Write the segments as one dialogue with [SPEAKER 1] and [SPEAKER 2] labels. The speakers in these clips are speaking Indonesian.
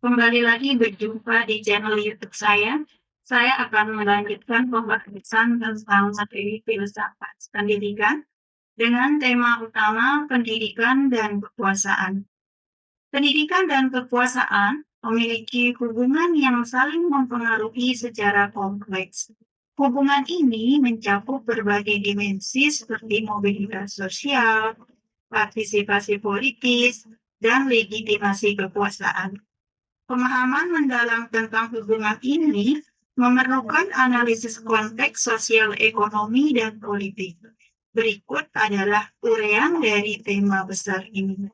[SPEAKER 1] Kembali lagi berjumpa di channel YouTube saya. Saya akan melanjutkan pembahasan tentang materi filsafat pendidikan dengan tema utama pendidikan dan kekuasaan. Pendidikan dan kekuasaan memiliki hubungan yang saling mempengaruhi secara kompleks. Hubungan ini mencakup berbagai dimensi seperti mobilitas sosial, partisipasi politis, dan legitimasi kekuasaan. Pemahaman mendalam tentang hubungan ini memerlukan analisis konteks sosial ekonomi dan politik. Berikut adalah uraian dari tema besar ini.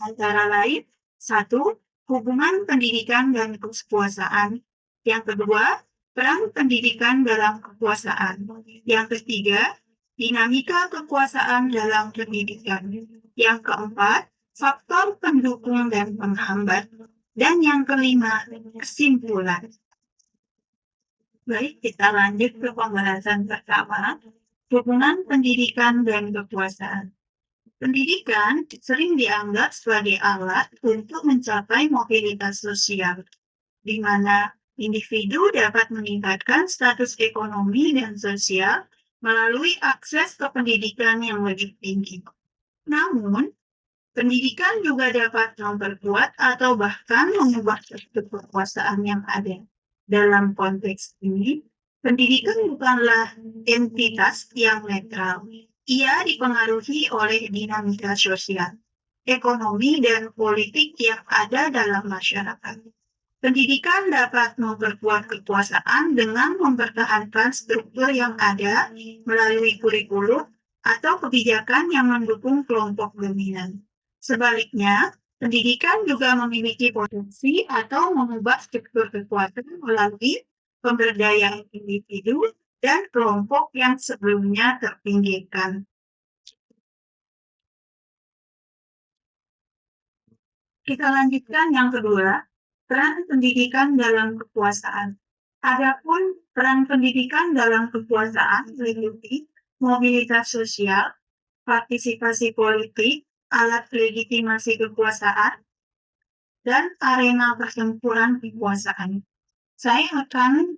[SPEAKER 1] Antara lain, satu, hubungan pendidikan dan kekuasaan. Yang kedua, peran pendidikan dalam kekuasaan. Yang ketiga, dinamika kekuasaan dalam pendidikan. Yang keempat, faktor pendukung dan penghambat. Dan yang kelima, kesimpulan. Baik, kita lanjut ke pembahasan pertama, hubungan pendidikan dan kekuasaan. Pendidikan sering dianggap sebagai alat untuk mencapai mobilitas sosial, di mana individu dapat meningkatkan status ekonomi dan sosial melalui akses ke pendidikan yang lebih tinggi. Namun, pendidikan juga dapat memperkuat atau bahkan mengubah struktur kekuasaan yang ada. Dalam konteks ini, pendidikan bukanlah entitas yang netral. Ia dipengaruhi oleh dinamika sosial, ekonomi, dan politik yang ada dalam masyarakat. Pendidikan dapat memperkuat kekuasaan dengan mempertahankan struktur yang ada melalui kurikulum atau kebijakan yang mendukung kelompok dominan. Sebaliknya, pendidikan juga memiliki potensi atau mengubah struktur kekuatan melalui pemberdayaan individu dan kelompok yang sebelumnya terpinggirkan. Kita lanjutkan yang kedua, peran pendidikan dalam kekuasaan. Adapun peran pendidikan dalam kekuasaan meliputi mobilitas sosial, partisipasi politik, alat legitimasi kekuasaan, dan arena pertempuran kekuasaan. Saya akan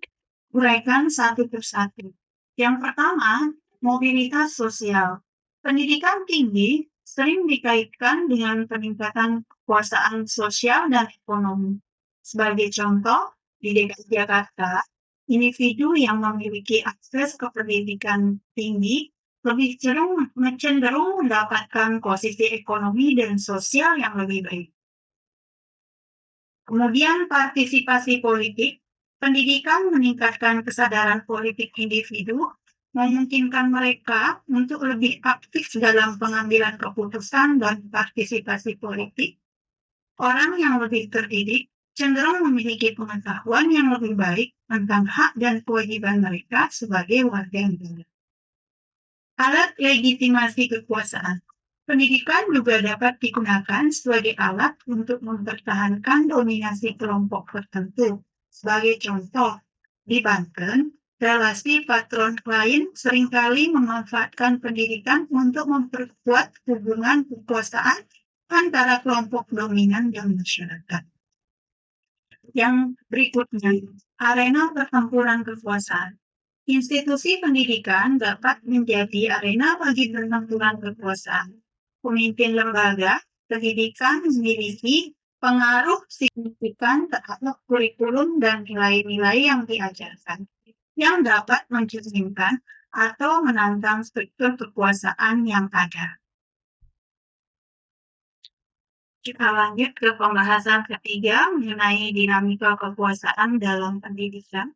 [SPEAKER 1] uraikan satu persatu. Yang pertama, mobilitas sosial. Pendidikan tinggi sering dikaitkan dengan peningkatan kekuasaan sosial dan ekonomi. Sebagai contoh, di DKI Jakarta, individu yang memiliki akses ke pendidikan tinggi lebih cenderung mendapatkan posisi ekonomi dan sosial yang lebih baik. Kemudian partisipasi politik, pendidikan meningkatkan kesadaran politik individu, memungkinkan mereka untuk lebih aktif dalam pengambilan keputusan dan partisipasi politik. Orang yang lebih terdidik cenderung memiliki pengetahuan yang lebih baik tentang hak dan kewajiban mereka sebagai warga negara. Alat legitimasi kekuasaan. Pendidikan juga dapat digunakan sebagai alat untuk mempertahankan dominasi kelompok tertentu. Sebagai contoh, di Banten, relasi patron-klien seringkali memanfaatkan pendidikan untuk memperkuat hubungan kekuasaan antara kelompok dominan dan masyarakat. Yang berikutnya, arena pertempuran kekuasaan. Institusi pendidikan dapat menjadi arena bagi pertempuran kekuasaan. Pemimpin lembaga pendidikan memiliki pengaruh signifikan terhadap kurikulum dan nilai-nilai yang diajarkan, yang dapat mencerminkan atau menantang struktur kekuasaan yang ada. Kita lanjut ke pembahasan ketiga mengenai dinamika kekuasaan dalam pendidikan.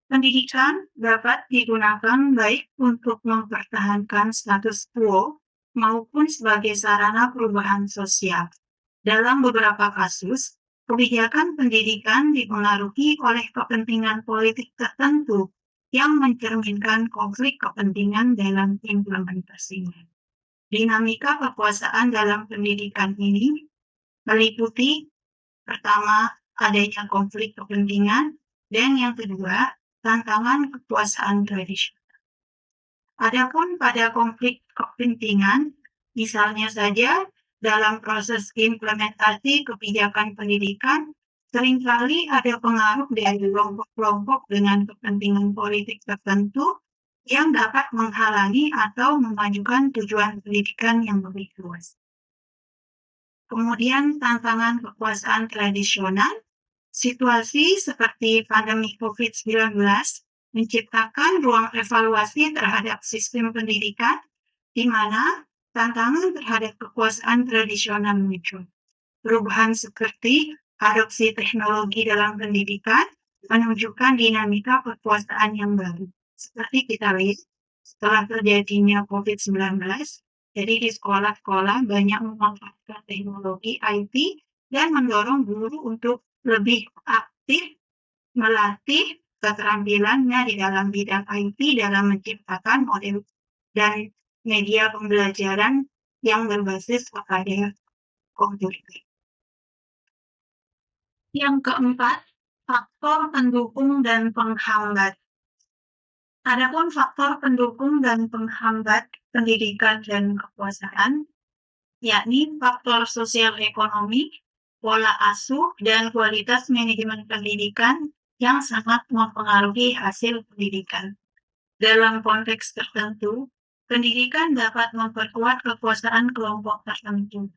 [SPEAKER 1] Pendidikan dapat digunakan baik untuk mempertahankan status quo maupun sebagai sarana perubahan sosial. Dalam beberapa kasus, kebijakan pendidikan dipengaruhi oleh kepentingan politik tertentu yang mencerminkan konflik kepentingan dalam implementasinya. Dinamika kekuasaan dalam pendidikan ini meliputi pertama, adanya konflik kepentingan, dan yang kedua, tantangan kekuasaan tradisional. Adapun pada konflik kepentingan, misalnya saja dalam proses implementasi kebijakan pendidikan, seringkali ada pengaruh dari kelompok-kelompok dengan kepentingan politik tertentu yang dapat menghalangi atau memajukan tujuan pendidikan yang lebih luas. Kemudian tantangan kekuasaan tradisional, situasi seperti pandemi COVID-19 menciptakan ruang evaluasi terhadap sistem pendidikan di mana tantangan terhadap kekuasaan tradisional muncul. Perubahan seperti adopsi teknologi dalam pendidikan menunjukkan dinamika kekuasaan yang baru. Seperti kita lihat setelah terjadinya COVID-19, jadi di sekolah-sekolah banyak memanfaatkan teknologi IT dan mendorong guru untuk lebih aktif melatih keterampilannya di dalam bidang IT dalam menciptakan model dan media pembelajaran yang berbasis kepada komputer. Yang keempat, faktor pendukung dan penghambat. Adapun faktor pendukung dan penghambat pendidikan dan kekuasaan, yakni faktor sosial ekonomi, pola asuh, dan kualitas manajemen pendidikan yang sangat mempengaruhi hasil pendidikan. Dalam konteks tertentu, pendidikan dapat memperkuat kekuasaan kelompok tertentu.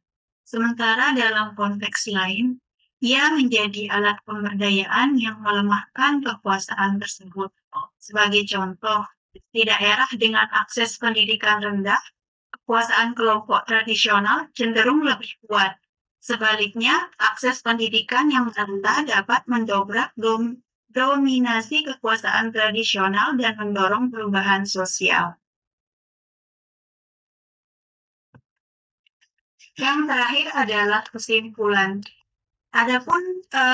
[SPEAKER 1] Sementara dalam konteks lain, ia menjadi alat pemberdayaan yang melemahkan kekuasaan tersebut. Sebagai contoh, di daerah dengan akses pendidikan rendah, kekuasaan kelompok tradisional cenderung lebih kuat. Sebaliknya, akses pendidikan yang rendah dapat mendobrak dominasi kekuasaan tradisional dan mendorong perubahan sosial. Yang terakhir adalah kesimpulan. Adapun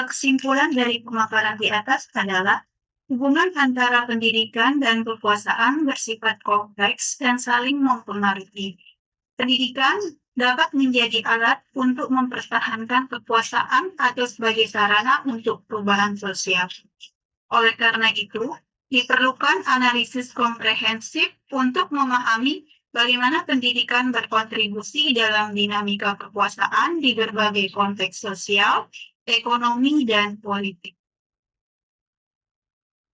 [SPEAKER 1] kesimpulan dari pemaparan di atas adalah hubungan antara pendidikan dan kekuasaan bersifat kompleks dan saling mempengaruhi. Pendidikan dapat menjadi alat untuk mempertahankan kekuasaan atau sebagai sarana untuk perubahan sosial. Oleh karena itu, diperlukan analisis komprehensif untuk memahami bagaimana pendidikan berkontribusi dalam dinamika kekuasaan di berbagai konteks sosial, ekonomi, dan politik.